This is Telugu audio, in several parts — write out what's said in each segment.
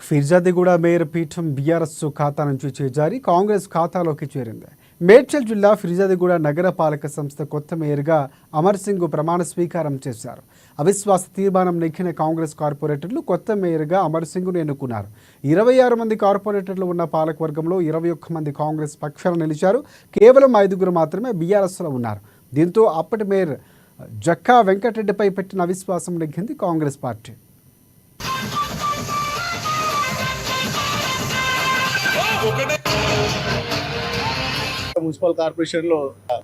ఫిర్జాదిగూడ మేయర్ పీఠం బీఆర్ఎస్ ఖాతా నుంచి చేజారి కాంగ్రెస్ ఖాతాలోకి చేరింది. మేడ్చల్ జిల్లా ఫిర్జాదిగూడ నగర పాలక సంస్థ కొత్త మేయర్గా అమర్ సింగ్ ప్రమాణ స్వీకారం చేశారు. అవిశ్వాస తీర్మానం నెగ్గిన కాంగ్రెస్ కార్పొరేటర్లు కొత్త మేయర్గా అమర్ సింగ్ను ఎన్నుకున్నారు. 26 మంది కార్పొరేటర్లు ఉన్న పాలకవర్గంలో 21 మంది కాంగ్రెస్ పక్షాన నిలిచారు. కేవలం 5 మాత్రమే బీఆర్ఎస్లో ఉన్నారు. దీంతో అప్పటి మేయర్ జక్కా వెంకటరెడ్డిపై పెట్టిన అవిశ్వాసం నెగ్గింది కాంగ్రెస్ పార్టీ. మున్సిపల్ కార్పొరేషన్ లో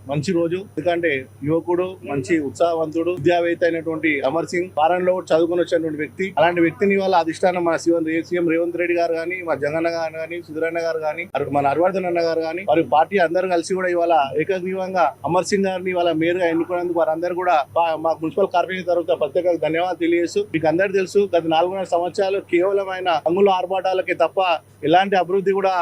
మంచి రోజు, ఎందుకంటే యువకుడు, మంచి ఉత్సాహవంతుడు, విద్యావేత్త అయినటువంటి అమర్ సింగ్ ఫారెన్ లో చదువుకుని వచ్చినటువంటి వ్యక్తి. అలాంటి వ్యక్తిని వాళ్ళ అధిష్టానం మన సీఎం రేవంత్ రెడ్డి గారు కానీ, మా జగన్న గారు కానీ, సుధీరన్న గారు కానీ, మన హర్వర్ధన్ అన్న గారు కానీ, వారి పార్టీ అందరూ కలిసి కూడా ఇవాళ ఏకగ్రీవంగా అమర్ సింగ్ గారిని వాళ్ళ మేయర్ గా ఎన్నుకున్నందుకు వారందరూ కూడా మా మున్సిపల్ కార్పొరేషన్ తరఫున ప్రత్యేక ధన్యవాదాలు తెలియజేస్తూ, మీకు అందరూ తెలుసు గత 4.5 సంవత్సరాలు కేవలమైన అంగుల ఆర్భాటాలకే తప్ప ఎలాంటి అభివృద్ధి కూడా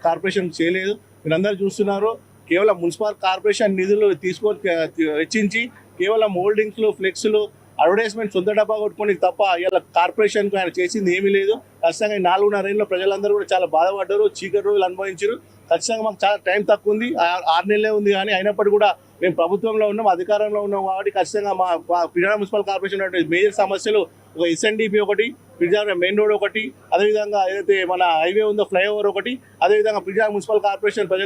కార్పొరేషన్ చేయలేదు. మీరందరూ చూస్తున్నారు, కేవలం మున్సిపల్ కార్పొరేషన్ నిధులు తీసుకొని వెచ్చించి కేవలం హోల్డింగ్స్లు, ఫ్లెక్స్లు, అడ్వర్టైజ్మెంట్ సొంత డబ్బా కొట్టుకొని తప్ప ఇలా కార్పొరేషన్కు ఆయన చేసింది ఏమీ లేదు. ఖచ్చితంగా 4.5 ఏళ్ళలో ప్రజలందరూ కూడా చాలా బాధపడ్డారు, చీకటి రోజులు అనుభవించారు. ఖచ్చితంగా మాకు చాలా టైం తక్కువ ఉంది, 6 నెలలే ఉంది. కానీ అయినప్పటికీ కూడా మేము ప్రభుత్వంలో ఉన్నాం, అధికారంలో ఉన్నాం కాబట్టి ఖచ్చితంగా మా ఫిర్జాదిగూడ మున్సిపల్ కార్పొరేషన్ మేజర్ సమస్యలు ఒక ఎస్ఎన్డిపి ఒకటి, ఫిర్జాదిగూడ మెయిన్ రోడ్ ఒకటి, అదేవిధంగా ఏదైతే మన హైవే ఉందో ఫ్లైఓవర్ ఒకటి, అదేవిధంగా ఫిర్జాదిగూడ మున్సిపల్ కార్పొరేషన్